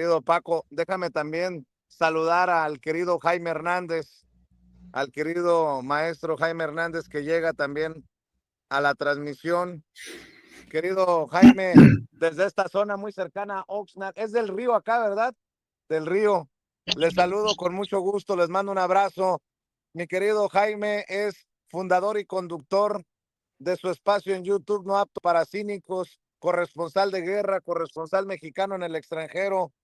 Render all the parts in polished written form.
Querido Paco, déjame también saludar al querido Jaime Hernández, al querido maestro Jaime Hernández que llega también a la transmisión. Querido Jaime, desde esta zona muy cercana a Oxnard, es del Río acá, ¿verdad? Del Río. Les saludo con mucho gusto, les mando un abrazo. Mi querido Jaime es fundador y conductor de su espacio en YouTube No Apto para Cínicos, corresponsal de guerra, corresponsal mexicano en el extranjero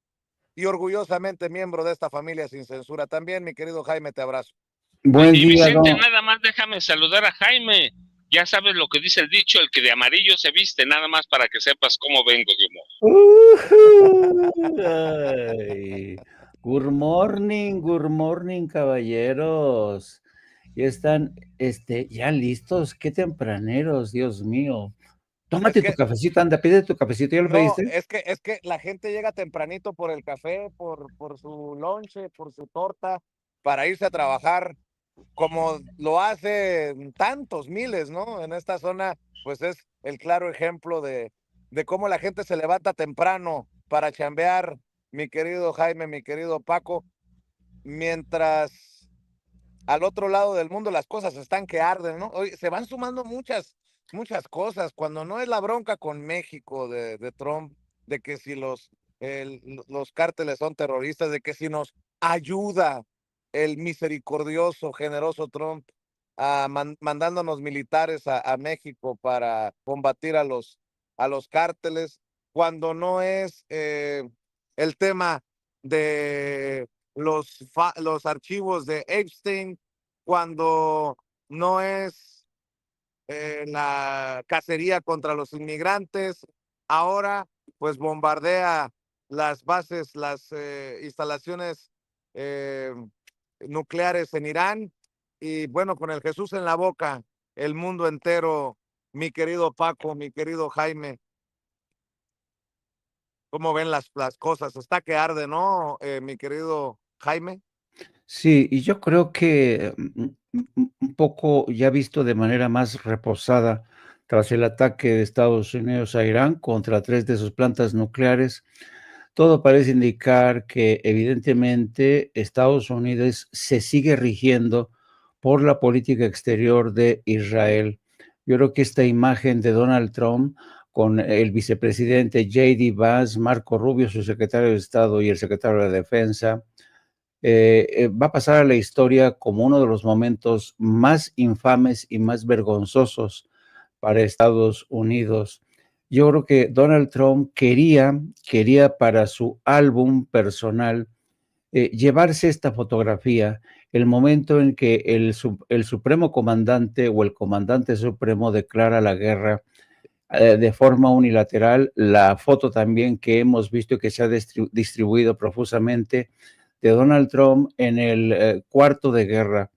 y orgullosamente miembro de esta familia sin censura. También, mi querido Jaime, te abrazo. Buen Y día, Vicente, don. nada más déjame saludar a Jaime. Ya sabes lo que dice el dicho, el que de amarillo se viste, nada más para que sepas cómo vengo de humor. Ay. Good morning, caballeros. Ya están, ya listos. Qué tempraneros, Dios mío. Es Tómate tu que, cafecito, anda, pide tu cafecito, ¿ya lo no, pediste? es que la gente llega tempranito por el café, por su lonche, por su torta, para irse a trabajar, como lo hacen tantos miles, ¿no? En esta zona, pues es el claro ejemplo de cómo la gente se levanta temprano para chambear, mi querido Jaime, mi querido Paco, mientras al otro lado del mundo las cosas están que arden, ¿no? Hoy se van sumando muchas cosas, cuando no es la bronca con México de Trump, de que si los cárteles son terroristas, de que si nos ayuda el misericordioso, generoso Trump mandándonos militares a México para combatir a los cárteles, cuando no es el tema de los archivos de Epstein, cuando no es la cacería contra los inmigrantes, ahora pues bombardea las bases, las instalaciones eh, nucleares en Irán y bueno, con el Jesús en la boca, el mundo entero, mi querido Paco, mi querido Jaime, ¿cómo ven las cosas? Está que arde, ¿no, mi querido Jaime? Sí, y yo creo que un poco ya visto de manera más reposada tras el ataque de Estados Unidos a Irán contra 3 de sus plantas nucleares, todo parece indicar que evidentemente Estados Unidos se sigue rigiendo por la política exterior de Israel. Yo creo que esta imagen de Donald Trump con el vicepresidente J.D. Vance, Marco Rubio, su secretario de Estado, y el secretario de Defensa, va a pasar a la historia como uno de los momentos más infames y más vergonzosos para Estados Unidos. Yo creo que Donald Trump quería para su álbum personal llevarse esta fotografía, el momento en que el supremo comandante o el comandante supremo declara la guerra de forma unilateral, la foto también que hemos visto que se ha distribuido profusamente de Donald Trump en el cuarto de guerra.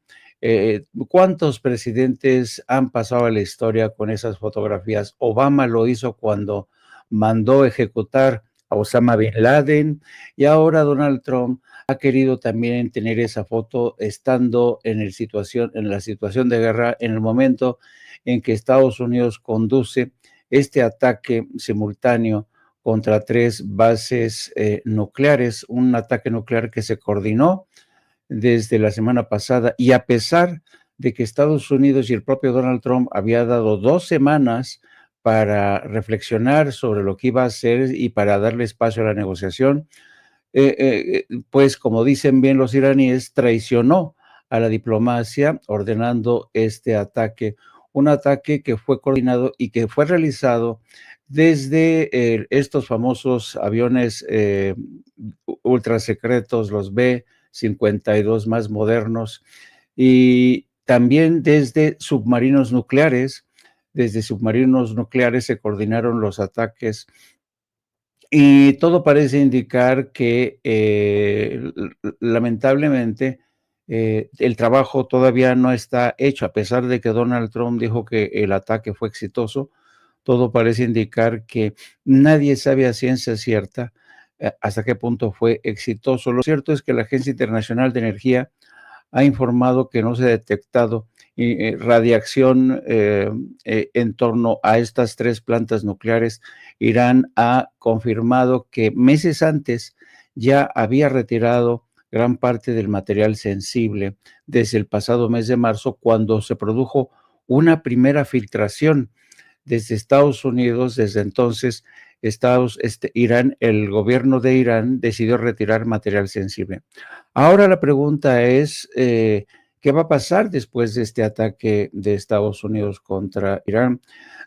¿Cuántos presidentes han pasado a la historia con esas fotografías? Obama lo hizo cuando mandó ejecutar a Osama Bin Laden y ahora Donald Trump ha querido también tener esa foto estando en la situación de guerra, en el momento en que Estados Unidos conduce este ataque simultáneo contra 3 bases nucleares, un ataque nuclear que se coordinó desde la semana pasada y a pesar de que Estados Unidos y el propio Donald Trump había dado 2 semanas para reflexionar sobre lo que iba a hacer y para darle espacio a la negociación, pues como dicen bien los iraníes, traicionó a la diplomacia ordenando este ataque, un ataque que fue coordinado y que fue realizado desde estos famosos aviones ultra secretos, los B-52 más modernos, y también desde submarinos nucleares se coordinaron los ataques y todo parece indicar que lamentablemente el trabajo todavía no está hecho, a pesar de que Donald Trump dijo que el ataque fue exitoso, todo parece indicar que nadie sabe a ciencia cierta hasta qué punto fue exitoso. Lo cierto es que la Agencia Internacional de Energía ha informado que no se ha detectado radiación en torno a estas 3 plantas nucleares. Irán ha confirmado que meses antes ya había retirado gran parte del material sensible desde el pasado mes de marzo, cuando se produjo una primera filtración desde Estados Unidos. Desde entonces, Irán, el gobierno de Irán decidió retirar material sensible. Ahora la pregunta es, ¿qué va a pasar después de este ataque de Estados Unidos contra Irán?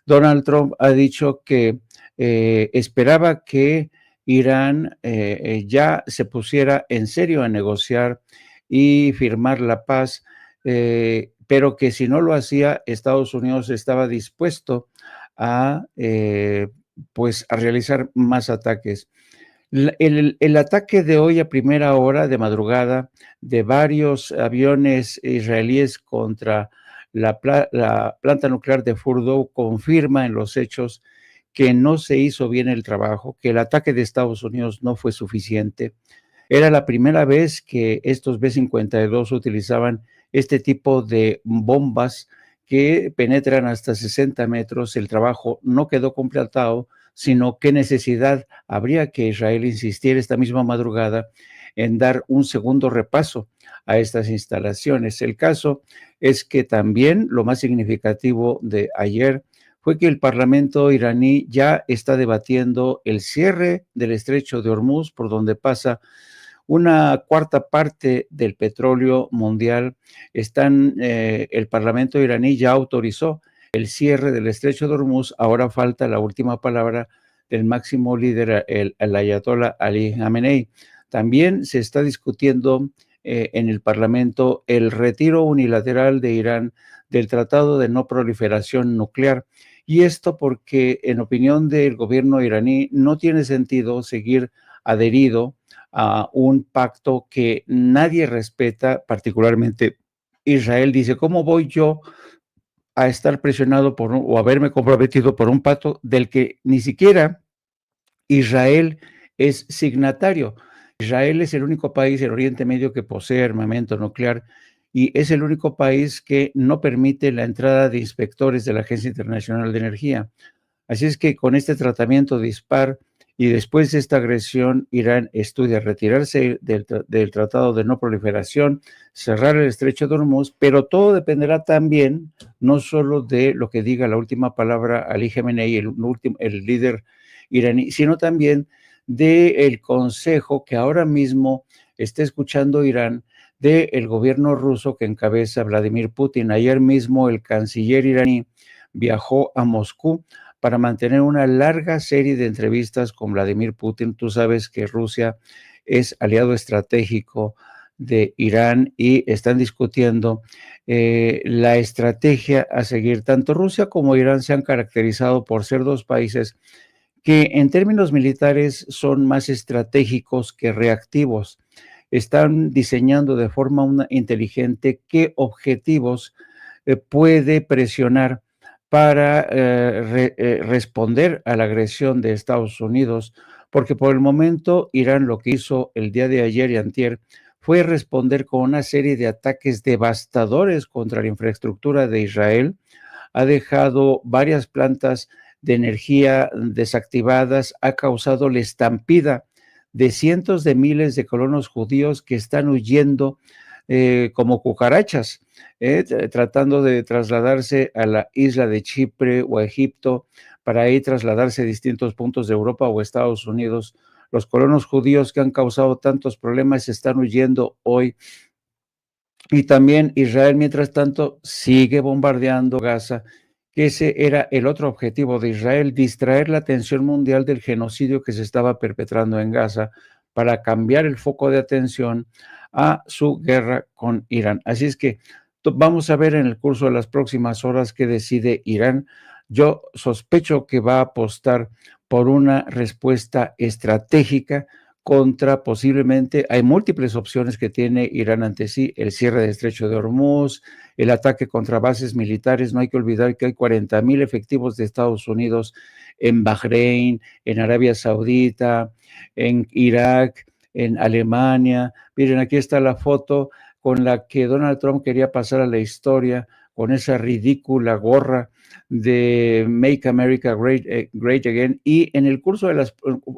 Donald Trump ha dicho que esperaba que Irán ya se pusiera en serio a negociar y firmar la paz, pero que si no lo hacía, Estados Unidos estaba dispuesto a, pues, a realizar más ataques. El ataque de hoy a primera hora de madrugada de varios aviones israelíes contra la planta nuclear de Fordow confirma en los hechos que no se hizo bien el trabajo, que el ataque de Estados Unidos no fue suficiente. Era la primera vez que estos B-52 utilizaban este tipo de bombas que penetran hasta 60 metros. El trabajo no quedó completado, sino qué necesidad habría que Israel insistiera esta misma madrugada en dar un segundo repaso a estas instalaciones. El caso es que también lo más significativo de ayer fue que el Parlamento iraní ya está debatiendo el cierre del estrecho de Hormuz, por donde pasa una cuarta parte del petróleo mundial. El Parlamento iraní ya autorizó el cierre del estrecho de Hormuz. Ahora falta la última palabra del máximo líder, el ayatollah Ali Khamenei. También se está discutiendo en el Parlamento el retiro unilateral de Irán del Tratado de No Proliferación Nuclear. Y esto porque, en opinión del gobierno iraní, no tiene sentido seguir adherido a un pacto que nadie respeta, particularmente Israel. Dice, ¿cómo voy yo a estar presionado o haberme comprometido por un pacto del que ni siquiera Israel es signatario? Israel es el único país en Oriente Medio que posee armamento nuclear y es el único país que no permite la entrada de inspectores de la Agencia Internacional de Energía. Así es que con este tratamiento dispar y después de esta agresión, Irán estudia retirarse del Tratado de No Proliferación, cerrar el estrecho de Hormuz, pero todo dependerá también no solo de lo que diga la última palabra Ali Khamenei, el líder iraní, sino también del consejo que ahora mismo está escuchando Irán del gobierno ruso que encabeza Vladimir Putin. Ayer mismo el canciller iraní viajó a Moscú para mantener una larga serie de entrevistas con Vladimir Putin. Tú sabes que Rusia es aliado estratégico de Irán y están discutiendo la estrategia a seguir. Tanto Rusia como Irán se han caracterizado por ser dos países que en términos militares son más estratégicos que reactivos. Están diseñando de forma inteligente qué objetivos puede presionar para responder a la agresión de Estados Unidos, porque por el momento Irán lo que hizo el día de ayer y antier fue responder con una serie de ataques devastadores contra la infraestructura de Israel. Ha dejado varias plantas de energía desactivadas, ha causado la estampida de cientos de miles de colonos judíos que están huyendo como cucarachas, tratando de trasladarse a la isla de Chipre o a Egipto para ahí trasladarse a distintos puntos de Europa o Estados Unidos. Los colonos judíos que han causado tantos problemas están huyendo hoy. Y también Israel, mientras tanto, sigue bombardeando Gaza, que ese era el otro objetivo de Israel, distraer la atención mundial del genocidio que se estaba perpetrando en Gaza para cambiar el foco de atención a su guerra con Irán. Así es que vamos a ver en el curso de las próximas horas qué decide Irán. Yo sospecho que va a apostar por una respuesta estratégica contra posiblemente, hay múltiples opciones que tiene Irán ante sí: el cierre del estrecho de Hormuz, el ataque contra bases militares. No hay que olvidar que hay 40,000 efectivos de Estados Unidos en Bahrein, en Arabia Saudita, en Irak, en Alemania. Miren, aquí está la foto con la que Donald Trump quería pasar a la historia, con esa ridícula gorra de Make America Great Again. Y en el curso de las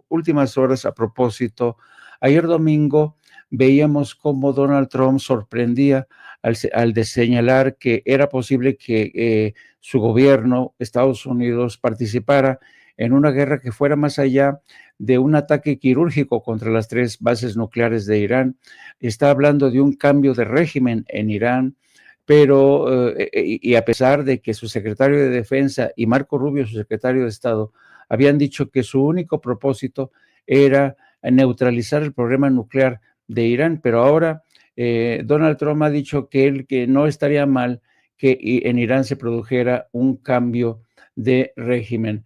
últimas horas, a propósito, Ayer domingo veíamos cómo Donald Trump sorprendía al de señalar que era posible que su gobierno, Estados Unidos, participara en una guerra que fuera más allá de un ataque quirúrgico contra las 3 bases nucleares de Irán. Está hablando de un cambio de régimen en Irán, pero y a pesar de que su secretario de Defensa y Marco Rubio, su secretario de Estado, habían dicho que su único propósito era neutralizar el programa nuclear de Irán, pero ahora Donald Trump ha dicho que no estaría mal que en Irán se produjera un cambio de régimen.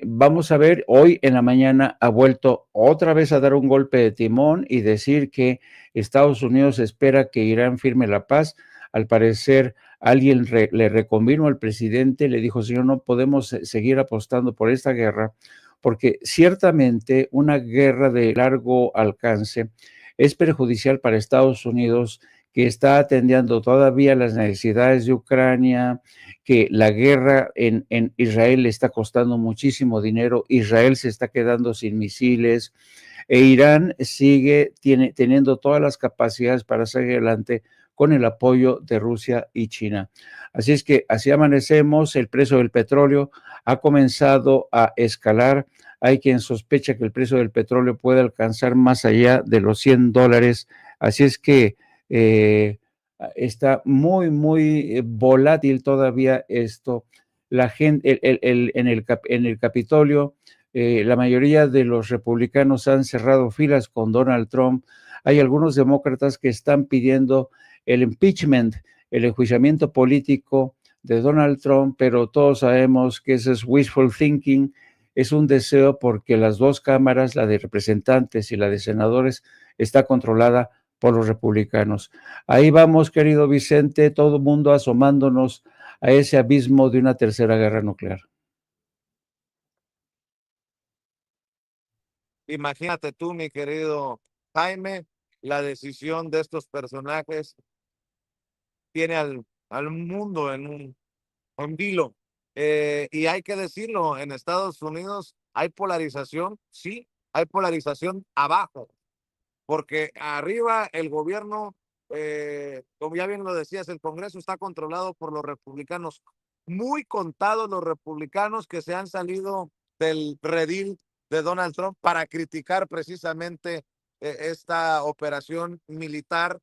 Vamos a ver, hoy en la mañana ha vuelto otra vez a dar un golpe de timón y decir que Estados Unidos espera que Irán firme la paz. Al parecer, alguien le reconvino al presidente, le dijo, señor, no podemos seguir apostando por esta guerra, porque ciertamente una guerra de largo alcance es perjudicial para Estados Unidos, que está atendiendo todavía las necesidades de Ucrania, que la guerra en Israel le está costando muchísimo dinero, Israel se está quedando sin misiles, e Irán sigue teniendo todas las capacidades para seguir adelante con el apoyo de Rusia y China. Así es que así amanecemos, el precio del petróleo ha comenzado a escalar. Hay quien sospecha que el precio del petróleo puede alcanzar más allá de los $100. Así es que está muy, muy volátil todavía esto. La gente, en el Capitolio, la mayoría de los republicanos han cerrado filas con Donald Trump. Hay algunos demócratas que están pidiendo el impeachment, el enjuiciamiento político de Donald Trump, pero todos sabemos que eso es wishful thinking, es un deseo porque las dos cámaras, la de representantes y la de senadores, está controlada por los republicanos. Ahí vamos, querido Vicente, todo el mundo asomándonos a ese abismo de una tercera guerra nuclear. Imagínate tú, mi querido Jaime, la decisión de estos personajes tiene al mundo en vilo. Y hay que decirlo, en Estados Unidos hay polarización, sí, hay polarización abajo, porque arriba el gobierno, como ya bien lo decías, el Congreso está controlado por los republicanos. Muy contados los republicanos que se han salido del redil de Donald Trump para criticar precisamente esta operación militar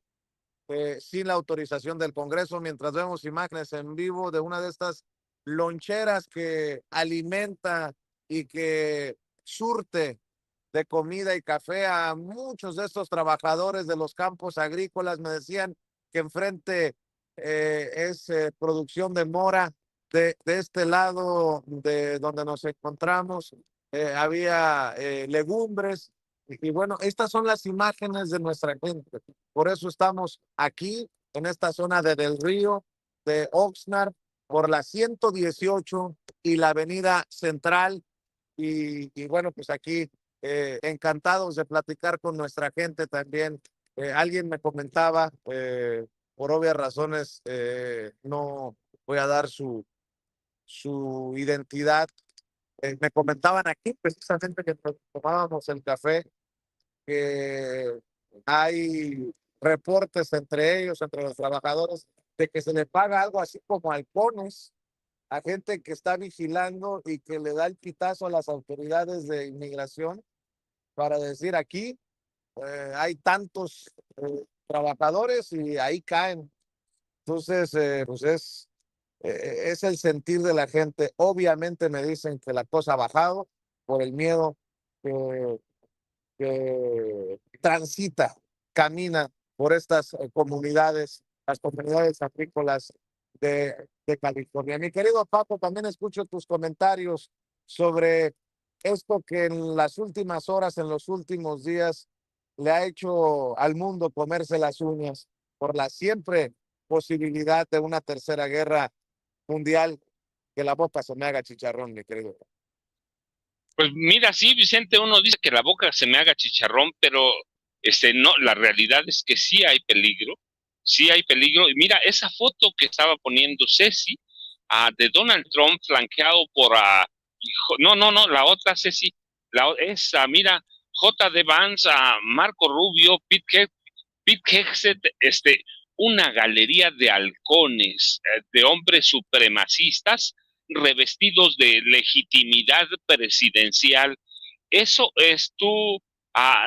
sin la autorización del Congreso, mientras vemos imágenes en vivo de una de estas loncheras que alimenta y que surte de comida y café a muchos de estos trabajadores de los campos agrícolas. Me decían que enfrente es producción de mora. De este lado de donde nos encontramos había legumbres. Y bueno, estas son las imágenes de nuestra gente. Por eso estamos aquí, en esta zona de Del Río, de Oxnard, por la 118 y la Avenida Central. Y bueno, pues aquí encantados de platicar con nuestra gente también. Alguien me comentaba, por obvias razones, no voy a dar su identidad. Me comentaban aquí precisamente que tomábamos el café, que hay reportes entre ellos, entre los trabajadores, de que se le paga algo así como halcones a gente que está vigilando y que le da el pitazo a las autoridades de inmigración para decir aquí hay tantos trabajadores y ahí caen. Entonces, pues es el sentir de la gente. Obviamente me dicen que la cosa ha bajado por el miedo que transita, camina por estas comunidades, las comunidades agrícolas de California. Mi querido Paco, también escucho tus comentarios sobre esto que en las últimas horas, en los últimos días, le ha hecho al mundo comerse las uñas por la siempre posibilidad de una tercera guerra mundial. Que la boca se me haga chicharrón, mi querido. Pues mira, sí, Vicente, uno dice que la boca se me haga chicharrón, pero no, la realidad es que sí hay peligro, sí hay peligro. Y mira, esa foto que estaba poniendo Ceci, de Donald Trump flanqueado por, no, la otra Ceci, esa, mira, J.D. Vance, a Marco Rubio, Pete Hegseth, una galería de halcones, de hombres supremacistas revestidos de legitimidad presidencial. Eso es, tú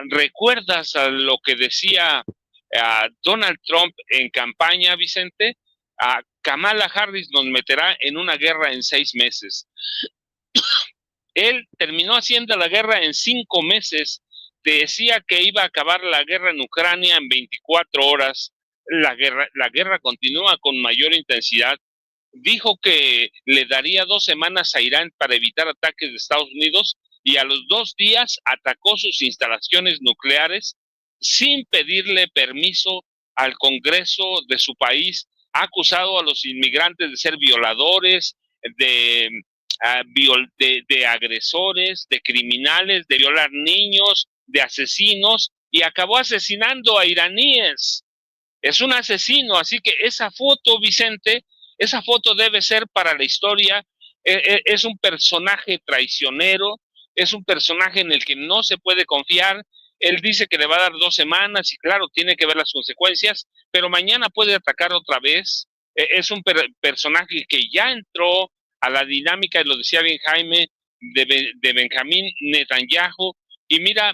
recuerdas a lo que decía Donald Trump en campaña, Vicente. Kamala Harris nos meterá en una guerra en 6 meses. Él terminó haciendo la guerra en 5 meses. Decía que iba a acabar la guerra en Ucrania en 24 horas. La guerra continúa con mayor intensidad. Dijo que le daría 2 semanas a Irán para evitar ataques de Estados Unidos, y a los 2 días atacó sus instalaciones nucleares sin pedirle permiso al Congreso de su país. Ha acusado a los inmigrantes de ser violadores, de agresores, de criminales, de violar niños, de asesinos, y acabó asesinando a iraníes. Es un asesino, así que esa foto, Vicente, esa foto debe ser para la historia. Es un personaje traicionero, es un personaje en el que no se puede confiar. Él dice que le va a dar 2 semanas y claro, tiene que ver las consecuencias, pero mañana puede atacar otra vez. Es un personaje que ya entró a la dinámica, y lo decía bien Jaime, de Benjamín Netanyahu. Y mira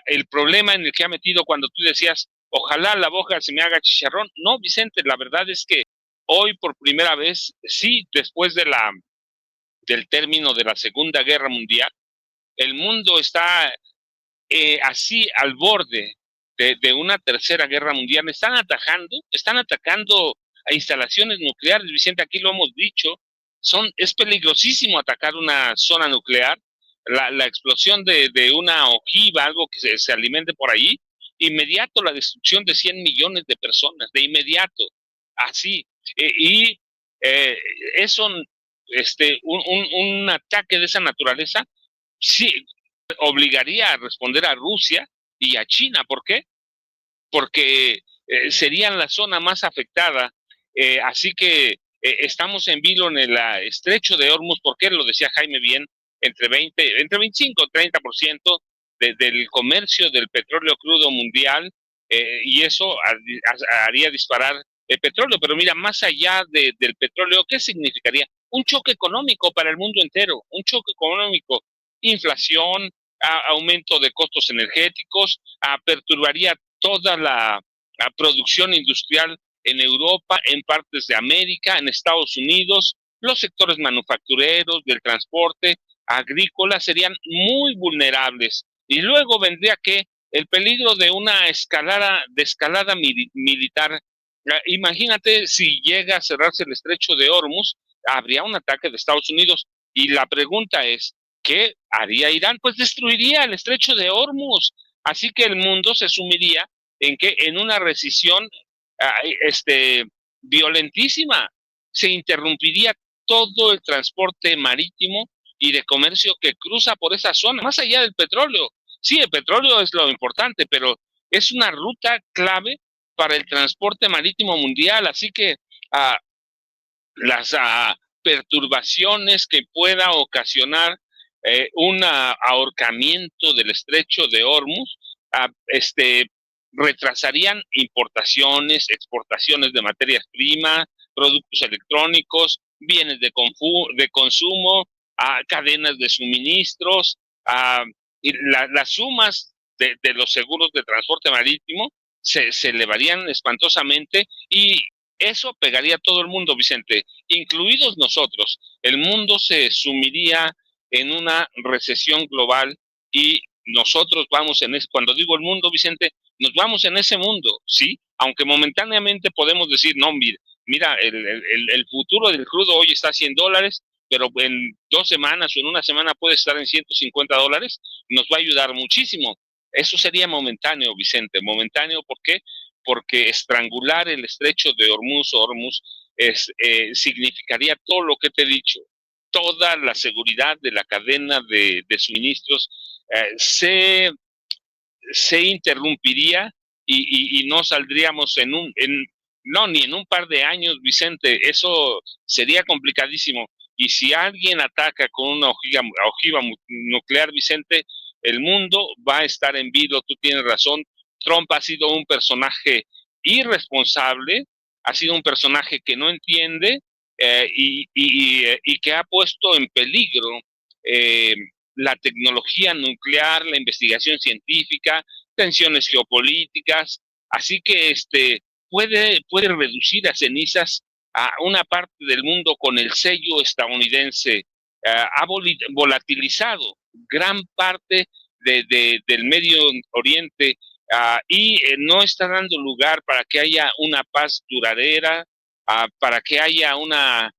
el problema en el que ha metido cuando tú decías, ojalá la boca se me haga chicharrón. No, Vicente, la verdad es que hoy por primera vez, sí, después del término de la Segunda Guerra Mundial, el mundo está así al borde de una tercera guerra mundial. Están atacando a instalaciones nucleares, Vicente, aquí lo hemos dicho. Es peligrosísimo atacar una zona nuclear. La explosión de una ojiva, algo que se alimente por ahí, inmediato la destrucción de 100 millones de personas, de inmediato, así. Eso, un ataque de esa naturaleza, sí, obligaría a responder a Rusia y a China. ¿Por qué? Porque serían la zona más afectada. Así que estamos en vilo en el estrecho de Hormuz, porque lo decía Jaime bien, entre 25 y 30% del comercio del petróleo crudo mundial, y eso haría disparar el petróleo. Pero mira, más allá del petróleo, ¿qué significaría? Un choque económico para el mundo entero, un choque económico, inflación, aumento de costos energéticos, perturbaría toda la producción industrial en Europa, en partes de América, en Estados Unidos. Los sectores manufactureros, del transporte, agrícola serían muy vulnerables. Y luego vendría el peligro de una escalada militar. Imagínate si llega a cerrarse el estrecho de Hormuz, habría un ataque de Estados Unidos. Y la pregunta es, ¿qué haría Irán? Pues destruiría el estrecho de Hormuz. Así que el mundo se sumiría en una recesión violentísima. Se interrumpiría todo el transporte marítimo y de comercio que cruza por esa zona, más allá del petróleo. Sí, el petróleo es lo importante, pero es una ruta clave para el transporte marítimo mundial. Así que las perturbaciones que pueda ocasionar un ahorcamiento del estrecho de Hormuz retrasarían importaciones, exportaciones de materias primas, productos electrónicos, bienes de consumo, cadenas de suministros, y las sumas de los seguros de transporte marítimo se elevarían espantosamente, y eso pegaría a todo el mundo, Vicente, incluidos nosotros. El mundo se sumiría en una recesión global, y nosotros vamos cuando digo el mundo, Vicente, nos vamos en ese mundo, ¿sí? Aunque momentáneamente podemos decir, no, mira, el futuro del crudo hoy está a $100, pero en 2 semanas o en una semana puede estar en $150, nos va a ayudar muchísimo. Eso sería momentáneo, Vicente, momentáneo. ¿Por qué? Porque estrangular el estrecho de Hormuz significaría todo lo que te he dicho. Toda la seguridad de la cadena de suministros se interrumpiría, y no saldríamos ni en un par de años, Vicente. Eso sería complicadísimo. Y si alguien ataca con una ojiva nuclear, Vicente, el mundo va a estar en vilo. Tú tienes razón, Trump ha sido un personaje irresponsable, ha sido un personaje que no entiende y que ha puesto en peligro la tecnología nuclear, la investigación científica, tensiones geopolíticas, así que puede reducir a cenizas a una parte del mundo con el sello estadounidense. Ha volatilizado gran parte del Medio Oriente y no está dando lugar para que haya una paz duradera, para que haya una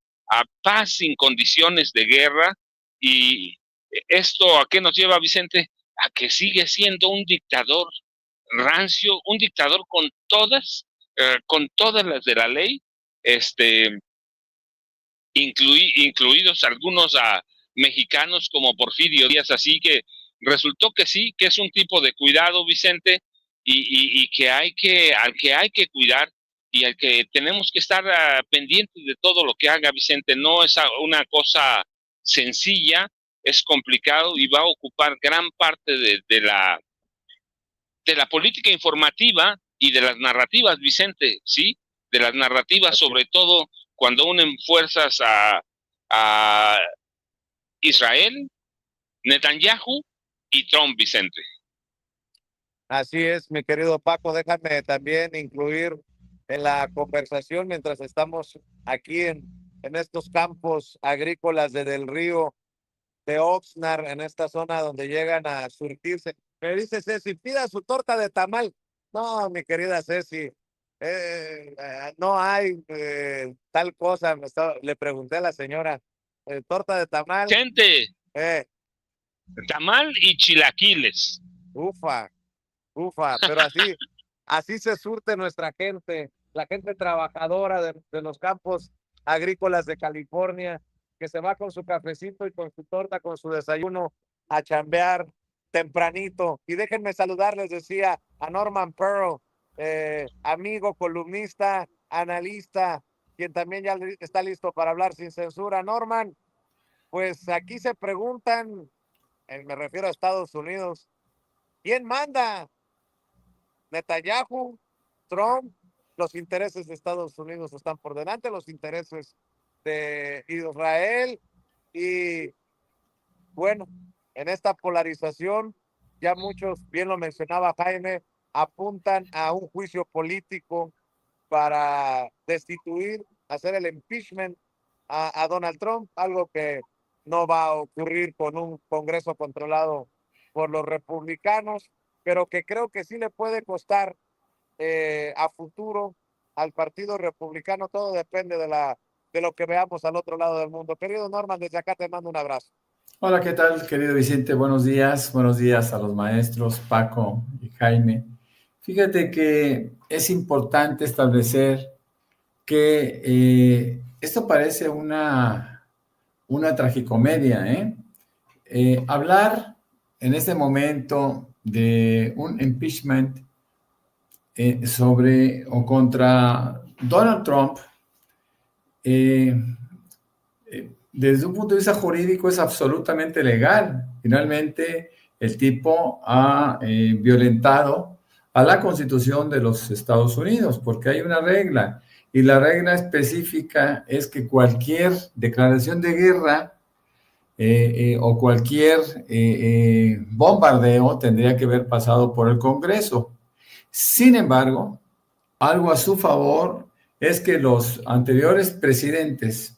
paz sin condiciones de guerra. ¿Y esto a qué nos lleva, Vicente? A que sigue siendo un dictador rancio, un dictador con todas las de la ley, incluidos algunos mexicanos como Porfirio Díaz, así que resultó que sí, que es un tipo de cuidado, Vicente, y que al que hay que cuidar y al que tenemos que estar pendientes de todo lo que haga, Vicente. No es una cosa sencilla, es complicado y va a ocupar gran parte de la política informativa y de las narrativas, Vicente, ¿sí? De las narrativas, sobre todo cuando unen fuerzas a Israel, Netanyahu y Trump, Vicente. Así es, mi querido Paco, déjame también incluir en la conversación mientras estamos aquí en estos campos agrícolas de Del Río, de Oxnard, en esta zona donde llegan a surtirse. Me dice Ceci, pida su torta de tamal. No, mi querida Ceci, no hay tal cosa. Le pregunté a la señora, torta de tamal. Gente, tamal y chilaquiles. Ufa, pero así se surte nuestra gente, la gente trabajadora de los campos agrícolas de California, que se va con su cafecito y con su torta, con su desayuno a chambear tempranito. Y déjenme saludarles, decía, a Norman Pearl, amigo, columnista, analista, quien también ya está listo para hablar sin censura. Norman, pues aquí se preguntan, me refiero a Estados Unidos, ¿quién manda? Netanyahu, Trump. Los intereses de Estados Unidos están por delante, los intereses de Israel. Y bueno, en esta polarización, ya muchos, bien lo mencionaba Jaime, apuntan a un juicio político para destituir, hacer el impeachment a Donald Trump, algo que no va a ocurrir con un Congreso controlado por los republicanos, pero que creo que sí le puede costar a futuro al Partido Republicano. Todo depende de lo que veamos al otro lado del mundo. Querido Norman, desde acá te mando un abrazo. Hola, ¿qué tal, querido Vicente? Buenos días a los maestros Paco y Jaime. Fíjate que es importante establecer que esto parece una tragicomedia, ¿eh? Hablar en este momento de un impeachment sobre o contra Donald Trump, desde un punto de vista jurídico es absolutamente legal. Finalmente, el tipo ha violentado a la Constitución de los Estados Unidos, porque hay una regla, y la regla específica es que cualquier declaración de guerra o cualquier bombardeo tendría que haber pasado por el Congreso. Sin embargo, algo a su favor es que los anteriores presidentes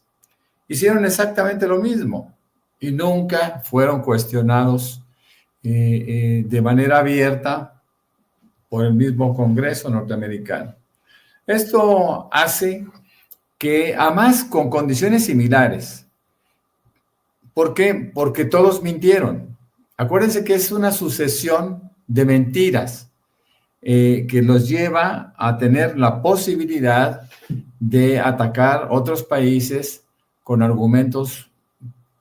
hicieron exactamente lo mismo y nunca fueron cuestionados de manera abierta por el mismo Congreso norteamericano. Esto hace que, además, con condiciones similares. ¿Por qué? Porque todos mintieron. Acuérdense que es una sucesión de mentiras que los lleva a tener la posibilidad de atacar otros países con argumentos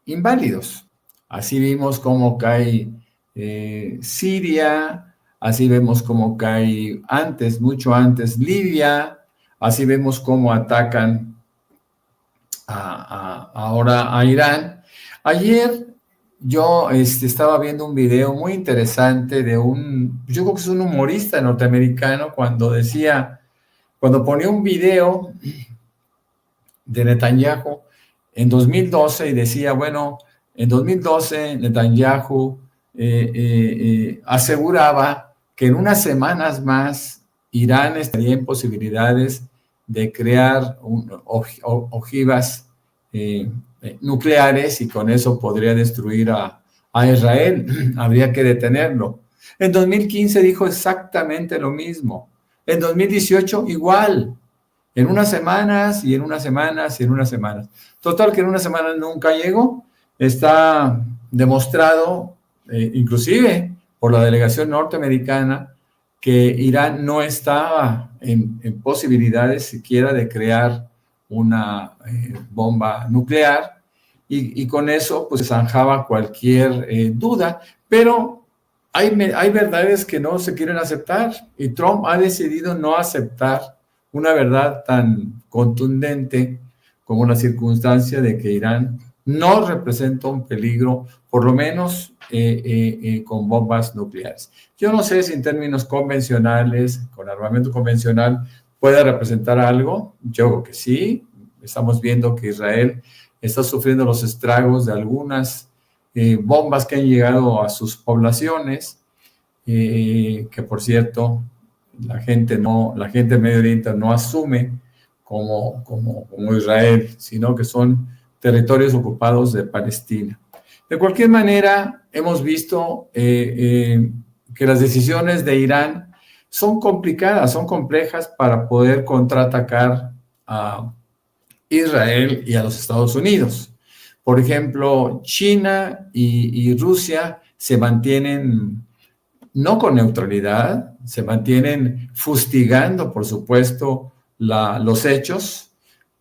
inválidos. Así vimos cómo cae Siria, así vemos cómo cae mucho antes Libia, así vemos cómo atacan ahora a Irán. Ayer yo estaba viendo un video muy interesante de yo creo que es un humorista norteamericano, cuando ponía un video de Netanyahu en 2012 y decía, bueno, en 2012 Netanyahu aseguraba que en unas semanas más Irán estaría en posibilidades de crear ojivas nucleares y con eso podría destruir a Israel. Habría que detenerlo. En 2015 dijo exactamente lo mismo. En 2018 igual. En unas semanas y en unas semanas y en unas semanas. Total que en unas semanas nunca llegó. Está demostrado, inclusive por la delegación norteamericana, que Irán no estaba en posibilidades siquiera de crear una bomba nuclear y con eso pues zanjaba cualquier duda, pero hay verdades que no se quieren aceptar y Trump ha decidido no aceptar una verdad tan contundente como la circunstancia de que Irán no representa un peligro, por lo menos con bombas nucleares. Yo no sé si en términos convencionales, con armamento convencional, puede representar algo. Yo creo que sí. Estamos viendo que Israel está sufriendo los estragos de algunas bombas que han llegado a sus poblaciones, que por cierto, la gente de Medio Oriente no asume como Israel, sino que son territorios ocupados de Palestina. De cualquier manera, hemos visto que las decisiones de Irán son complicadas, son complejas para poder contraatacar a Israel y a los Estados Unidos. Por ejemplo, China y Rusia se mantienen no con neutralidad, se mantienen fustigando, por supuesto, los hechos,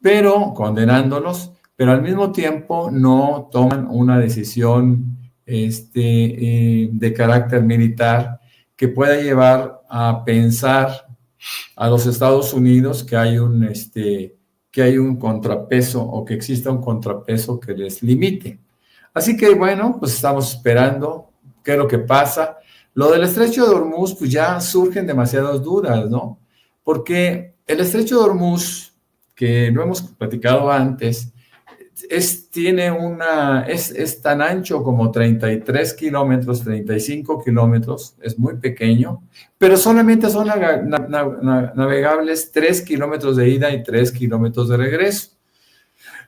pero condenándolos, pero al mismo tiempo no toman una decisión de carácter militar que pueda llevar a pensar a los Estados Unidos que hay un contrapeso o que exista un contrapeso que les limite. Así que bueno, pues estamos esperando qué es lo que pasa. Lo del estrecho de Hormuz, pues ya surgen demasiadas dudas, ¿no? Porque el estrecho de Hormuz, que lo hemos platicado antes, es tan ancho como 33 kilómetros, 35 kilómetros, es muy pequeño, pero solamente son navegables 3 kilómetros de ida y 3 kilómetros de regreso.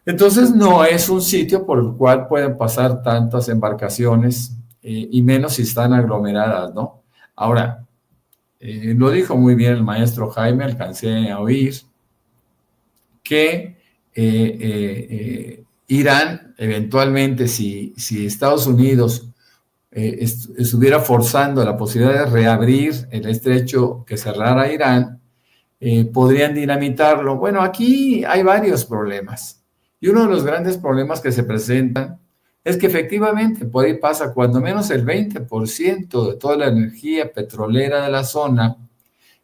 Entonces no es un sitio por el cual pueden pasar tantas embarcaciones, y menos si están aglomeradas, ¿no? Ahora, lo dijo muy bien el maestro Jaime, alcancé a oír, que Irán, eventualmente, si Estados Unidos estuviera forzando la posibilidad de reabrir el estrecho que cerrara Irán, podrían dinamitarlo. Bueno, aquí hay varios problemas. Y uno de los grandes problemas que se presentan es que efectivamente por ahí pasa cuando menos el 20% de toda la energía petrolera de la zona,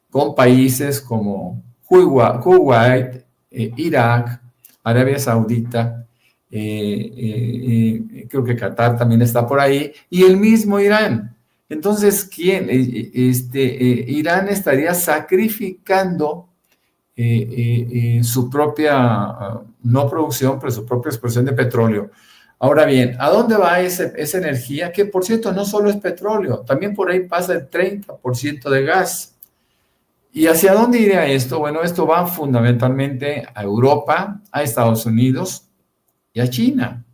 con países como Kuwait, Irak, Arabia Saudita, creo que Qatar también está por ahí, y el mismo Irán. Entonces, Irán estaría sacrificando su propia, no producción, pero su propia exportación de petróleo. Ahora bien, ¿a dónde va esa energía? Que por cierto no solo es petróleo, también por ahí pasa el 30% de gas. ¿Y hacia dónde iría esto? Bueno, esto va fundamentalmente a Europa, a Estados Unidos y a China.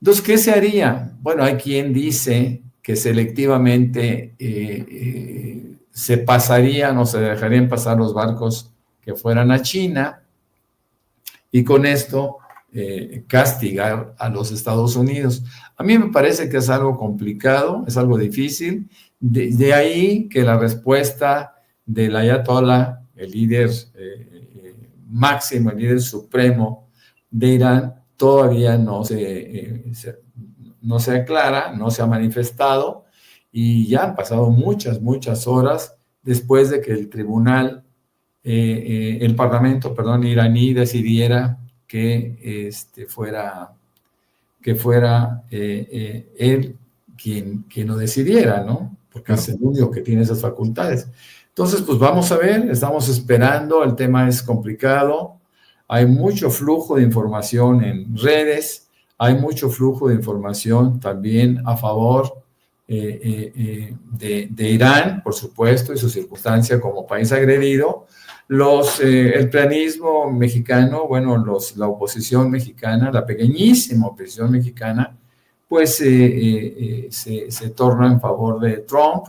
Entonces, ¿qué se haría? Bueno, hay quien dice que selectivamente se pasarían o se dejarían pasar los barcos que fueran a China y con esto castigar a los Estados Unidos. A mí me parece que es algo complicado, es algo difícil. De ahí que la respuesta del ayatollah, el líder máximo, el líder supremo de Irán, todavía no se aclara, no se ha manifestado y ya han pasado muchas horas después de que el parlamento iraní decidiera que fuera que fuera él quien lo decidiera, ¿no? Porque Claro. es el único que tiene esas facultades. Entonces, pues vamos a ver, estamos esperando, el tema es complicado, hay mucho flujo de información en redes, hay mucho flujo de información también a favor de Irán, por supuesto, y su circunstancia como país agredido. El planismo mexicano, bueno, la oposición mexicana, la pequeñísima oposición mexicana, pues se torna en favor de Trump,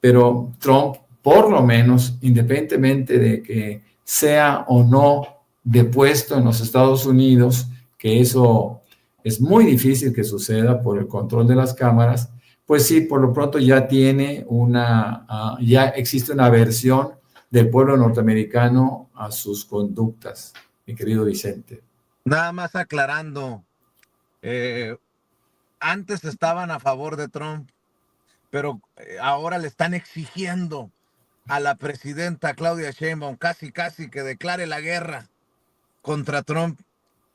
pero Trump, por lo menos, independientemente de que sea o no depuesto en los Estados Unidos, que eso es muy difícil que suceda por el control de las cámaras, pues sí, por lo pronto ya ya existe una versión del pueblo norteamericano a sus conductas, mi querido Vicente. Nada más aclarando, antes estaban a favor de Trump, pero ahora le están exigiendo a la presidenta Claudia Sheinbaum casi que declare la guerra contra Trump.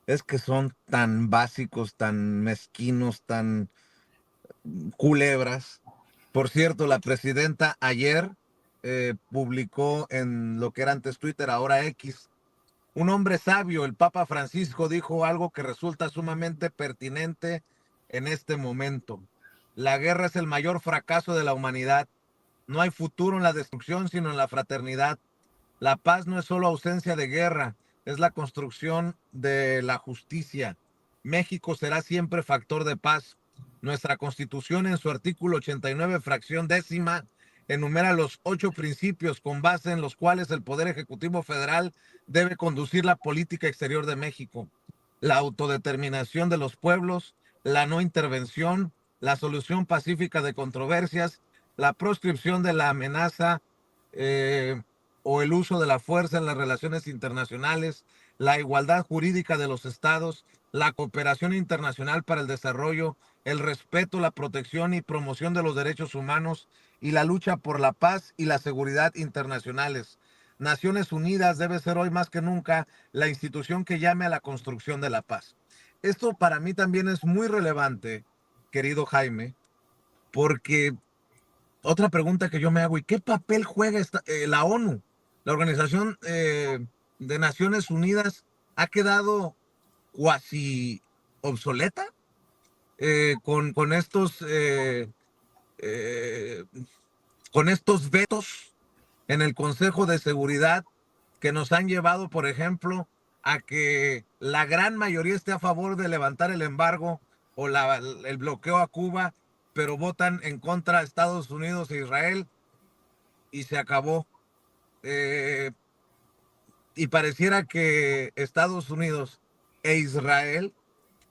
Es que son tan básicos, tan mezquinos, tan culebras. Por cierto, la presidenta ayer publicó en lo que era antes Twitter, ahora X, un hombre sabio, el Papa Francisco, dijo algo que resulta sumamente pertinente en este momento. La guerra es el mayor fracaso de la humanidad. No hay futuro en la destrucción, sino en la fraternidad. La paz no es solo ausencia de guerra, es la construcción de la justicia. México será siempre factor de paz. Nuestra Constitución, en su artículo 89, fracción décima, enumera los 8 principios con base en los cuales el Poder Ejecutivo Federal debe conducir la política exterior de México: la autodeterminación de los pueblos, la no intervención, la solución pacífica de controversias, la proscripción de la amenaza o el uso de la fuerza en las relaciones internacionales, la igualdad jurídica de los estados, la cooperación internacional para el desarrollo, el respeto, la protección y promoción de los derechos humanos y la lucha por la paz y la seguridad internacionales. Naciones Unidas debe ser hoy más que nunca la institución que llame a la construcción de la paz. Esto para mí también es muy relevante, querido Jaime, porque otra pregunta que yo me hago: ¿y qué papel juega la ONU? La Organización de Naciones Unidas ha quedado cuasi obsoleta con estos vetos en el Consejo de Seguridad que nos han llevado, por ejemplo, a que la gran mayoría esté a favor de levantar el embargo o el bloqueo a Cuba, pero votan en contra de Estados Unidos e Israel, y se acabó. Y pareciera que Estados Unidos e Israel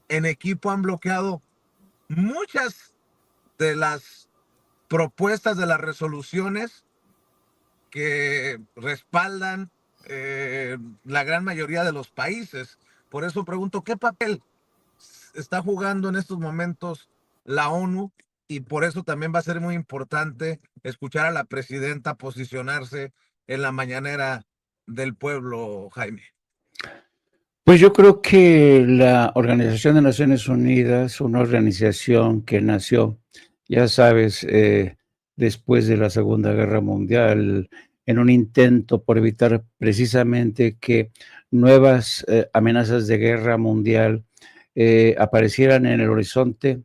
en equipo han bloqueado muchas de las propuestas de las resoluciones que respaldan la gran mayoría de los países. Por eso pregunto, ¿qué papel está jugando en estos momentos la ONU? Y por eso también va a ser muy importante escuchar a la presidenta posicionarse en la mañanera del pueblo, Jaime. Pues yo creo que la Organización de Naciones Unidas, una organización que nació, ya sabes, después de la Segunda Guerra Mundial, en un intento por evitar precisamente que nuevas amenazas de guerra mundial aparecieran en el horizonte,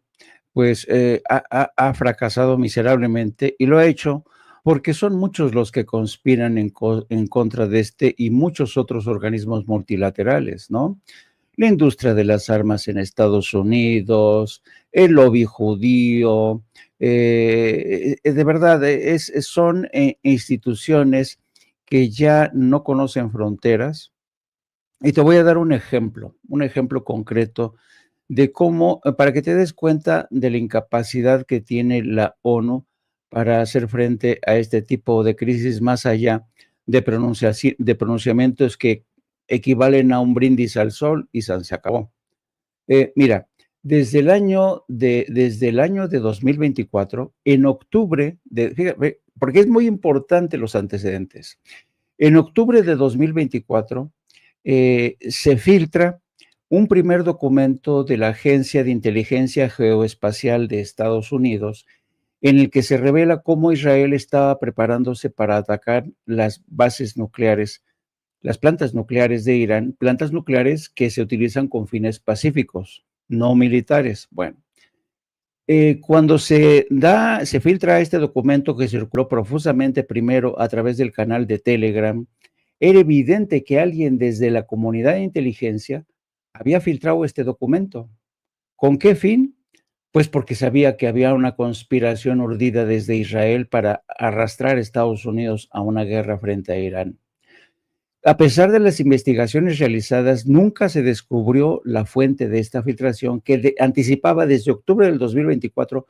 pues ha fracasado miserablemente, y lo ha hecho porque son muchos los que conspiran en contra de este y muchos otros organismos multilaterales, ¿no? La industria de las armas en Estados Unidos, el lobby judío, de verdad, son instituciones que ya no conocen fronteras. Y te voy a dar un ejemplo concreto de cómo, para que te des cuenta de la incapacidad que tiene la ONU para hacer frente a este tipo de crisis, más allá de pronunciamientos que equivalen a un brindis al sol y se acabó. Mira, desde el año de 2024, en octubre, fíjate, porque es muy importante los antecedentes. En octubre de 2024 se filtra un primer documento de la Agencia de Inteligencia Geoespacial de Estados Unidos, en el que se revela cómo Israel estaba preparándose para atacar las bases nucleares, las plantas nucleares de Irán, plantas nucleares que se utilizan con fines pacíficos, no militares. Bueno, cuando se filtra este documento que circuló profusamente primero a través del canal de Telegram, era evidente que alguien desde la comunidad de inteligencia había filtrado este documento. ¿Con qué fin? Pues porque sabía que había una conspiración urdida desde Israel para arrastrar a Estados Unidos a una guerra frente a Irán. A pesar de las investigaciones realizadas, nunca se descubrió la fuente de esta filtración que anticipaba desde octubre del 2024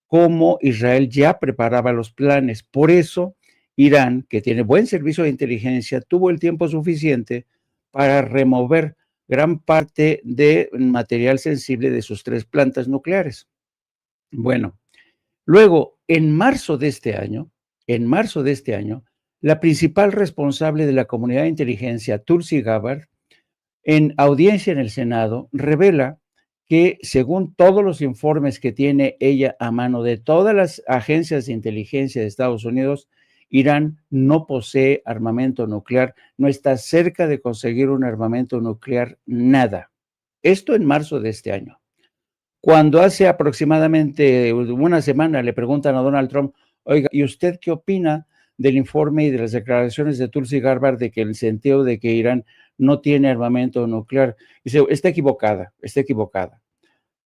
cómo Israel ya preparaba los planes. Por eso, Irán, que tiene buen servicio de inteligencia, tuvo el tiempo suficiente para remover gran parte de material sensible de sus 3 plantas nucleares. Bueno, luego, en marzo de este año, la principal responsable de la comunidad de inteligencia, Tulsi Gabbard, en audiencia en el Senado, revela que según todos los informes que tiene ella a mano de todas las agencias de inteligencia de Estados Unidos, Irán no posee armamento nuclear, no está cerca de conseguir un armamento nuclear, nada. Esto en marzo de este año. Cuando hace aproximadamente una semana le preguntan a Donald Trump, oiga, ¿y usted qué opina del informe y de las declaraciones de Tulsi Gabbard de que el sentido de que Irán no tiene armamento nuclear? Dice, está equivocada,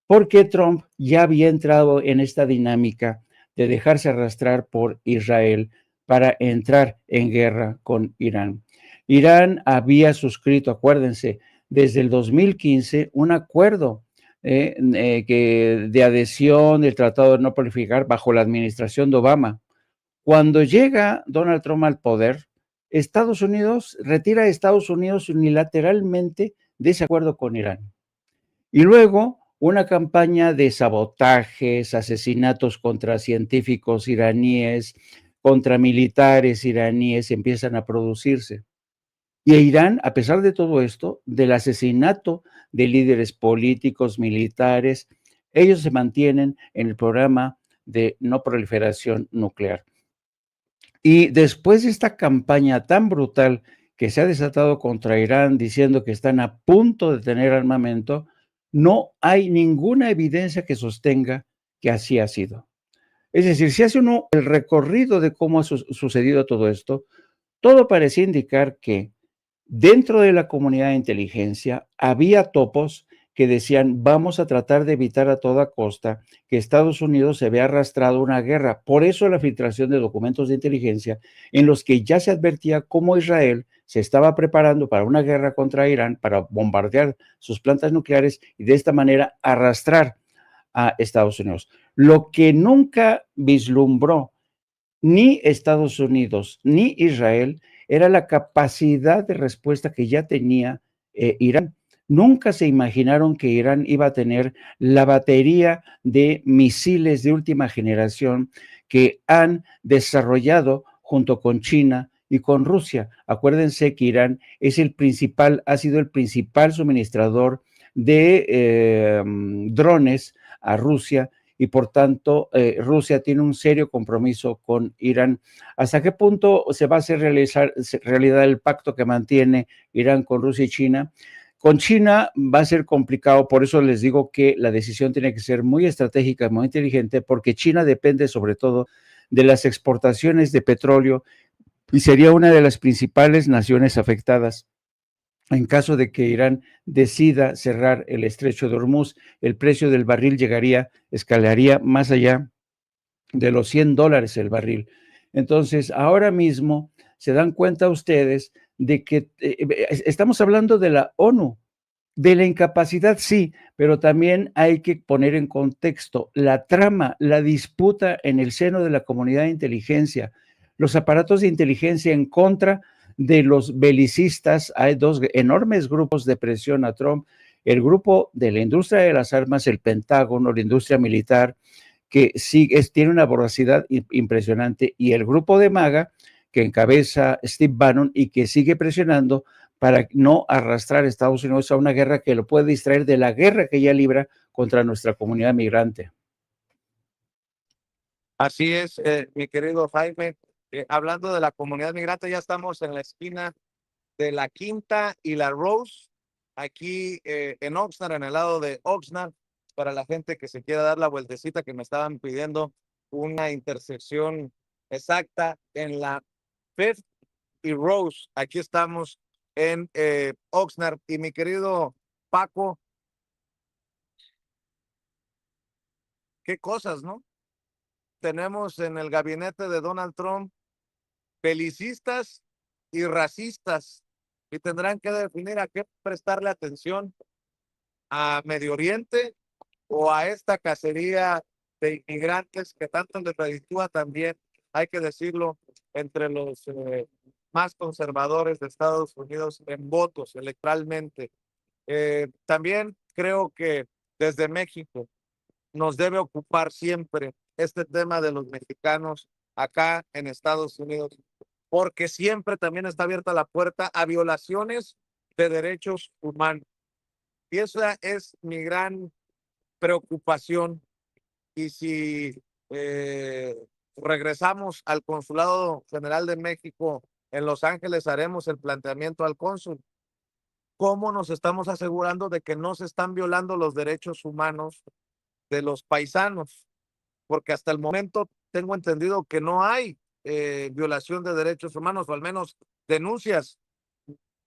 porque Trump ya había entrado en esta dinámica de dejarse arrastrar por Israel para entrar en guerra con Irán. Irán había suscrito, acuérdense, desde el 2015 un acuerdo de adhesión del Tratado de No Proliferar bajo la administración de Obama. Cuando llega Donald Trump al poder, Estados Unidos retira a Estados Unidos unilateralmente de ese acuerdo con Irán. Y luego una campaña de sabotajes, asesinatos contra científicos iraníes, contra militares iraníes empiezan a producirse. Y Irán, a pesar de todo esto, del asesinato de líderes políticos, militares, ellos se mantienen en el programa de no proliferación nuclear. Y después de esta campaña tan brutal que se ha desatado contra Irán, diciendo que están a punto de tener armamento, no hay ninguna evidencia que sostenga que así ha sido. Es decir, si hace uno el recorrido de cómo ha sucedido todo esto, todo parecía indicar que dentro de la comunidad de inteligencia había topos que decían, vamos a tratar de evitar a toda costa que Estados Unidos se vea arrastrado a una guerra. Por eso la filtración de documentos de inteligencia en los que ya se advertía cómo Israel se estaba preparando para una guerra contra Irán, para bombardear sus plantas nucleares y de esta manera arrastrar a Estados Unidos. Lo que nunca vislumbró ni Estados Unidos ni Israel era la capacidad de respuesta que ya tenía Irán. Nunca se imaginaron que Irán iba a tener la batería de misiles de última generación que han desarrollado junto con China y con Rusia. Acuérdense que Irán es ha sido el principal suministrador de drones a Rusia y por tanto Rusia tiene un serio compromiso con Irán. ¿Hasta qué punto se va a hacer realidad el pacto que mantiene Irán con Rusia y China? Con China va a ser complicado, por eso les digo que la decisión tiene que ser muy estratégica, muy inteligente, porque China depende sobre todo de las exportaciones de petróleo y sería una de las principales naciones afectadas. En caso de que Irán decida cerrar el estrecho de Hormuz, el precio del barril escalaría más allá de los $100 el barril. Entonces, ahora mismo se dan cuenta ustedes de que estamos hablando de la ONU, de la incapacidad, sí, pero también hay que poner en contexto la trama, la disputa en el seno de la comunidad de inteligencia, los aparatos de inteligencia en contra de los belicistas. Hay 2 enormes grupos de presión a Trump, el grupo de la industria de las armas, el Pentágono, la industria militar, que sí tiene una voracidad impresionante, y el grupo de MAGA, que encabeza Steve Bannon y que sigue presionando para no arrastrar a Estados Unidos a una guerra que lo puede distraer de la guerra que ya libra contra nuestra comunidad migrante. Así es, mi querido Jaime. Hablando de la comunidad migrante, ya estamos en la esquina de la Quinta y la Rose, aquí en Oxnard, en el lado de Oxnard, para la gente que se quiera dar la vueltecita, que me estaban pidiendo una intersección exacta en la Fifth y Rose. Aquí estamos en Oxnard. Y mi querido Paco, qué cosas, ¿no? Tenemos en el gabinete de Donald Trump belicistas y racistas, y tendrán que definir a qué prestarle atención, a Medio Oriente o a esta cacería de inmigrantes que tanto les reditúa también, hay que decirlo, entre los más conservadores de Estados Unidos en votos electoralmente. También creo que desde México nos debe ocupar siempre este tema de los mexicanos acá en Estados Unidos, porque siempre también está abierta la puerta a violaciones de derechos humanos. Y esa es mi gran preocupación. Y si regresamos al Consulado General de México en Los Ángeles, haremos el planteamiento al cónsul. ¿Cómo nos estamos asegurando de que no se están violando los derechos humanos de los paisanos? Porque hasta el momento tengo entendido que no hay violación de derechos humanos, o al menos denuncias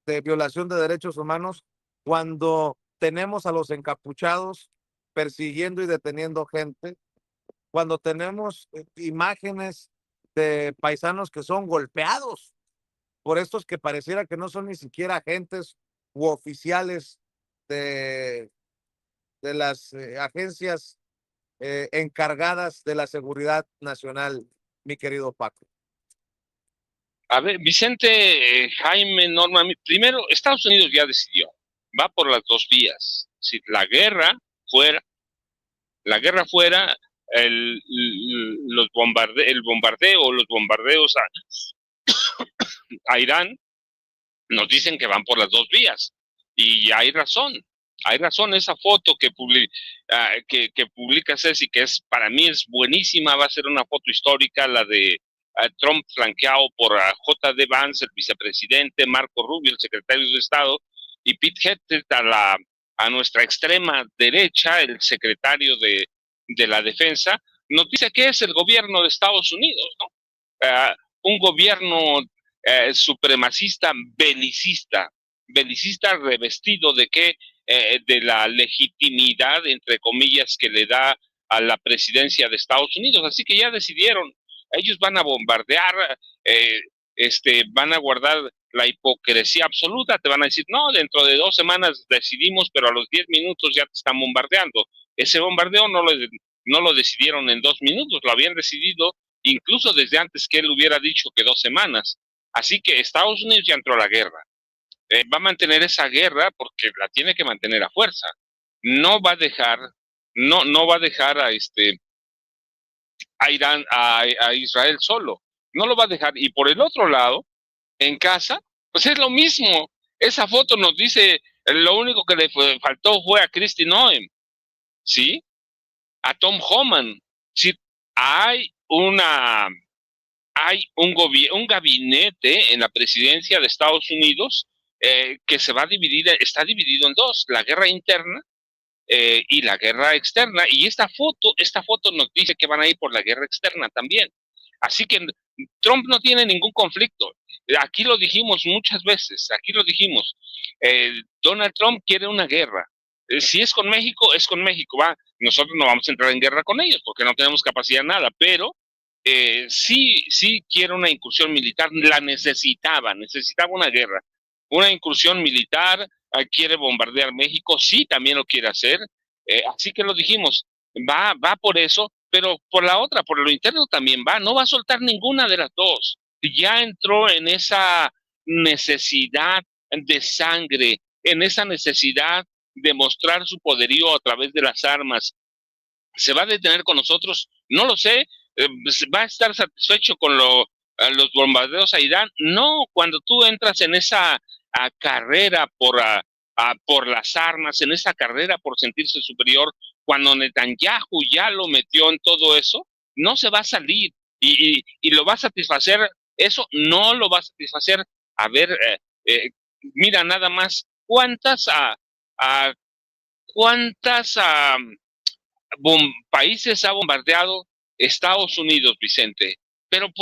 de violación de derechos humanos, cuando tenemos a los encapuchados persiguiendo y deteniendo gente, cuando tenemos imágenes de paisanos que son golpeados por estos que pareciera que no son ni siquiera agentes u oficiales de las agencias encargadas de la seguridad nacional, mi querido Paco. A ver, Vicente, Jaime, Norma, primero, Estados Unidos ya decidió, va por las dos vías. Si la guerra fuera, el bombardeo, los bombardeos a Irán, nos dicen que van por las dos vías. Y hay razón. Esa foto que publica Ceci, que para mí es buenísima, va a ser una foto histórica, la de Trump flanqueado por J.D. Vance, el vicepresidente, Marco Rubio, el secretario de Estado, y Pete Hegseth a nuestra extrema derecha, el secretario de la Defensa, nos dice que es el gobierno de Estados Unidos, ¿no? Un gobierno supremacista, belicista revestido de de la legitimidad, entre comillas, que le da a la presidencia de Estados Unidos. Así que ya decidieron, ellos van a bombardear, van a guardar la hipocresía absoluta, te van a decir, no, dentro de 2 semanas decidimos, pero a los 10 minutos ya te están bombardeando. Ese bombardeo no lo decidieron en 2 minutos, lo habían decidido incluso desde antes que él hubiera dicho que 2 semanas. Así que Estados Unidos ya entró a la guerra. Va a mantener esa guerra porque la tiene que mantener a fuerza. No va a dejar, no va a dejar a Irán, a Israel solo. No lo va a dejar. Y por el otro lado, en casa, pues es lo mismo. Esa foto nos dice, lo único que le faltó fue a Kristi Noem, ¿sí? A Tom Homan. Sí, hay un gabinete en la presidencia de Estados Unidos que está dividido en dos, la guerra interna y la guerra externa, y esta foto nos dice que van a ir por la guerra externa también. Así que Trump no tiene ningún conflicto. Aquí lo dijimos muchas veces, Donald Trump quiere una guerra. Si es con México, es con México, va. Nosotros no vamos a entrar en guerra con ellos porque no tenemos capacidad nada, pero sí quiere una incursión militar, la necesitaba una guerra, una incursión militar, quiere bombardear México, sí, también lo quiere hacer, así que lo dijimos, va por eso, pero por la otra, por lo interno también no va a soltar ninguna de las dos, ya entró en esa necesidad de sangre, en esa necesidad de mostrar su poderío a través de las armas. ¿Se va a detener con nosotros? No lo sé. ¿Va a estar satisfecho con los bombardeos a Irán? No, cuando tú entras en esa carrera por las armas, en esa carrera por sentirse superior, cuando Netanyahu ya lo metió en todo eso, no se va a salir y lo va a satisfacer. Eso no lo va a satisfacer. A ver, mira nada más cuántas países ha bombardeado Estados Unidos, Vicente. Pero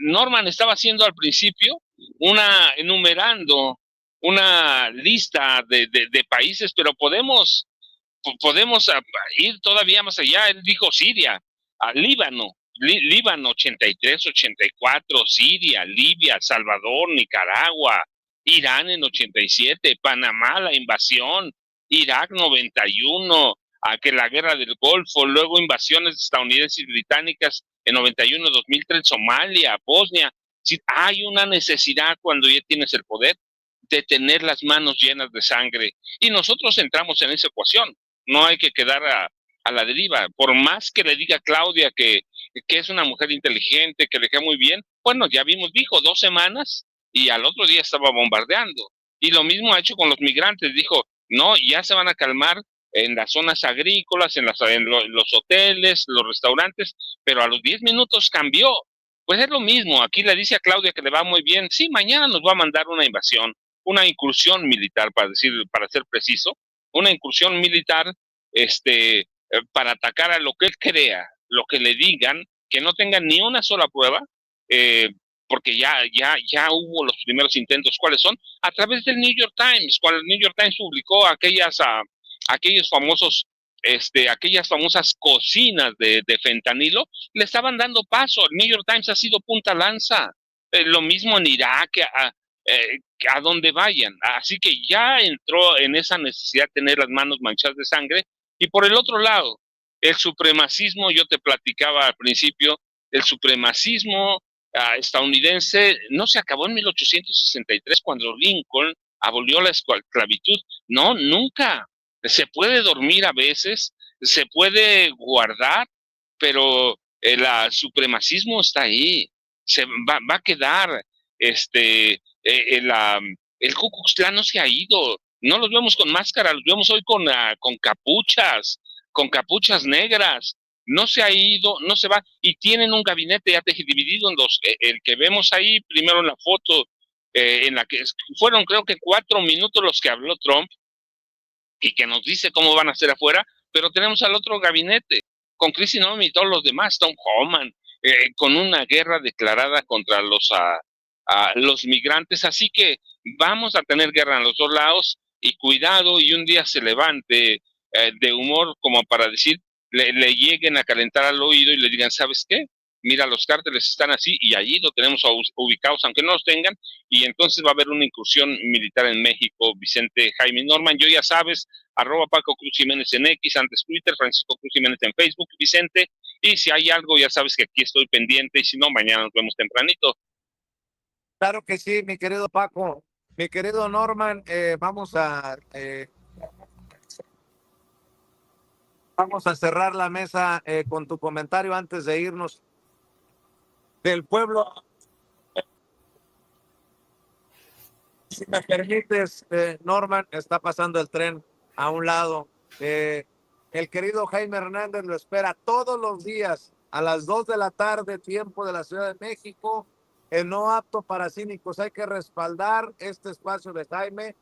Norman estaba haciendo al principio enumerando una lista de países, pero podemos ir todavía más allá. Él dijo Siria, Líbano, Líbano 83, 84, Siria, Libia, Salvador, Nicaragua, Irán en 87, Panamá, la invasión, Irak 91, que la guerra del Golfo, luego invasiones estadounidenses y británicas en 91, 2003, Somalia, Bosnia. Si hay una necesidad cuando ya tienes el poder de tener las manos llenas de sangre, y nosotros entramos en esa ecuación. No hay que quedar a la deriva. Por más que le diga Claudia que es una mujer inteligente, que le cae muy bien, bueno, ya vimos, dijo 2 semanas y al otro día estaba bombardeando. Y lo mismo ha hecho con los migrantes, dijo, no, ya se van a calmar en las zonas agrícolas, en los hoteles, los restaurantes, pero a los 10 minutos cambió. Pues es lo mismo, aquí le dice a Claudia que le va muy bien, sí, mañana nos va a mandar una invasión, una incursión militar, para ser preciso, una incursión militar, para atacar a lo que él crea, lo que le digan, que no tengan ni una sola prueba, porque ya hubo los primeros intentos. ¿Cuáles son? A través del New York Times, cuando el New York Times publicó aquellas famosas cocinas de fentanilo, le estaban dando paso. El New York Times ha sido punta lanza. Lo mismo en Irak, a donde vayan. Así que ya entró en esa necesidad de tener las manos manchadas de sangre. Y por el otro lado, el supremacismo, yo te platicaba al principio, el supremacismo estadounidense no se acabó en 1863 cuando Lincoln abolió la esclavitud. No, nunca. Se puede dormir a veces, se puede guardar, pero el supremacismo está ahí. Se va a quedar. El Ku Klux Klan no se ha ido. No los vemos con máscara, los vemos hoy con capuchas negras. No se ha ido, no se va, y tienen un gabinete ya dividido en dos. El que vemos ahí primero en la foto, en la que fueron creo que 4 minutos los que habló Trump y que nos dice cómo van a hacer afuera, pero tenemos al otro gabinete con Kristi Noem y todos los demás, Tom Homan, con una guerra declarada contra los migrantes. Así que vamos a tener guerra en los dos lados, y cuidado, y un día se levante de humor como para decir, le lleguen a calentar al oído y le digan, ¿sabes qué? Mira, los cárteles están así y allí lo tenemos ubicados, aunque no los tengan, y entonces va a haber una incursión militar en México. Vicente, Jaime, Norman, yo ya sabes, @Paco Cruz Jiménez en X, antes Twitter, Francisco Cruz Jiménez en Facebook, Vicente, y si hay algo, ya sabes que aquí estoy pendiente, y si no, mañana nos vemos tempranito. Claro que sí, mi querido Paco. Mi querido Norman, vamos a cerrar la mesa con tu comentario antes de irnos. Del pueblo, si me permites, Norman, está pasando el tren a un lado. El querido Jaime Hernández lo espera todos los días a las 2 de la tarde, tiempo de la Ciudad de México. No apto para cínicos. Hay que respaldar este espacio de Jaime.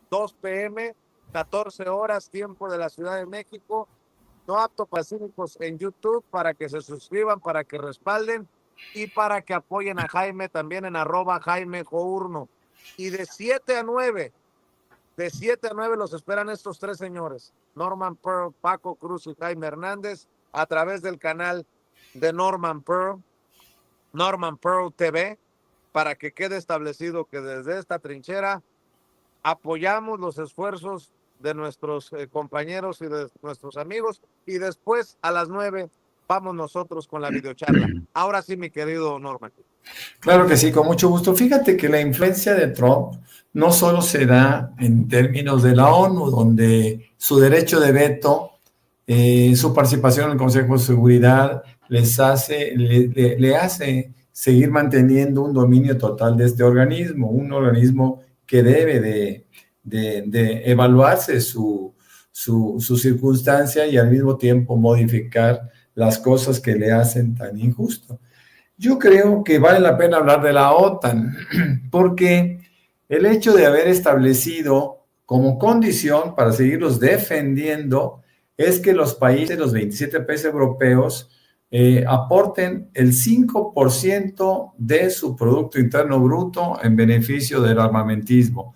2 p.m., 14 horas, tiempo de la Ciudad de México. No apto para cínicos en YouTube, para que se suscriban, para que respalden y para que apoyen a Jaime también en @Jaime Journo. Y de 7 a 9 los esperan estos 3 señores, Norman Pearl, Paco Cruz y Jaime Hernández, a través del canal de Norman Pearl TV, para que quede establecido que desde esta trinchera apoyamos los esfuerzos de nuestros compañeros y de nuestros amigos, y después a las 9 vamos nosotros con la videocharla. Ahora sí, mi querido Norman. Claro que sí, con mucho gusto. Fíjate que la influencia de Trump no solo se da en términos de la ONU, donde su derecho de veto, su participación en el Consejo de Seguridad le hace seguir manteniendo un dominio total de este organismo, un organismo que debe de evaluarse su circunstancia y al mismo tiempo modificar las cosas que le hacen tan injusto. Yo creo que vale la pena hablar de la OTAN, porque el hecho de haber establecido como condición para seguirlos defendiendo es que los 27 países europeos, aporten el 5% de su Producto Interno Bruto en beneficio del armamentismo.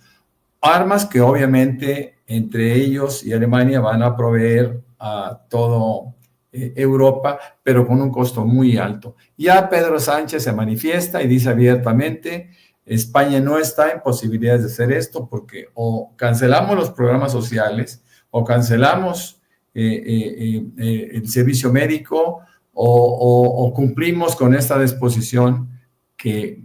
Armas que obviamente entre ellos y Alemania van a proveer a todo Europa, pero con un costo muy alto. Ya Pedro Sánchez se manifiesta y dice abiertamente, España no está en posibilidades de hacer esto porque o cancelamos los programas sociales o cancelamos el servicio médico o cumplimos con esta disposición que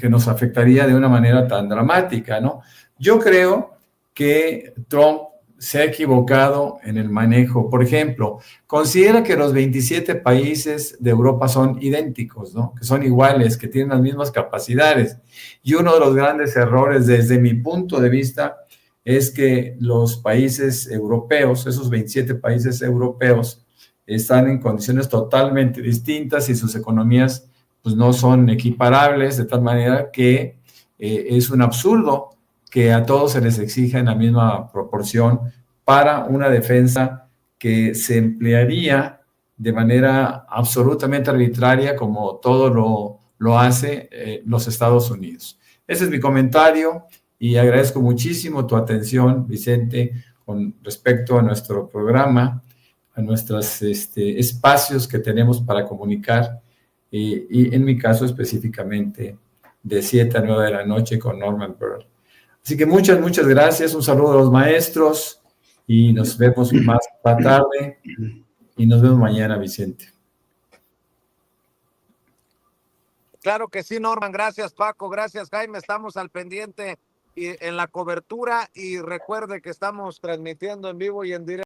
nos afectaría de una manera tan dramática, ¿no? Yo creo que Trump se ha equivocado en el manejo. Por ejemplo, considera que los 27 países de Europa son idénticos, ¿no? Que son iguales, que tienen las mismas capacidades. Y uno de los grandes errores desde mi punto de vista es que los países europeos, esos 27 países europeos, están en condiciones totalmente distintas y sus economías pues no son equiparables, de tal manera que es un absurdo que a todos se les exija en la misma proporción para una defensa que se emplearía de manera absolutamente arbitraria como todo lo hace los Estados Unidos. Ese es mi comentario y agradezco muchísimo tu atención, Vicente, con respecto a nuestro programa, a nuestros espacios que tenemos para comunicar y en mi caso específicamente de 7 a 9 de la noche con Norman Pearl. Así que muchas gracias, un saludo a los maestros y nos vemos más tarde y nos vemos mañana, Vicente. Claro que sí, Norman, gracias Paco, gracias Jaime, estamos al pendiente y en la cobertura y recuerde que estamos transmitiendo en vivo y en directo.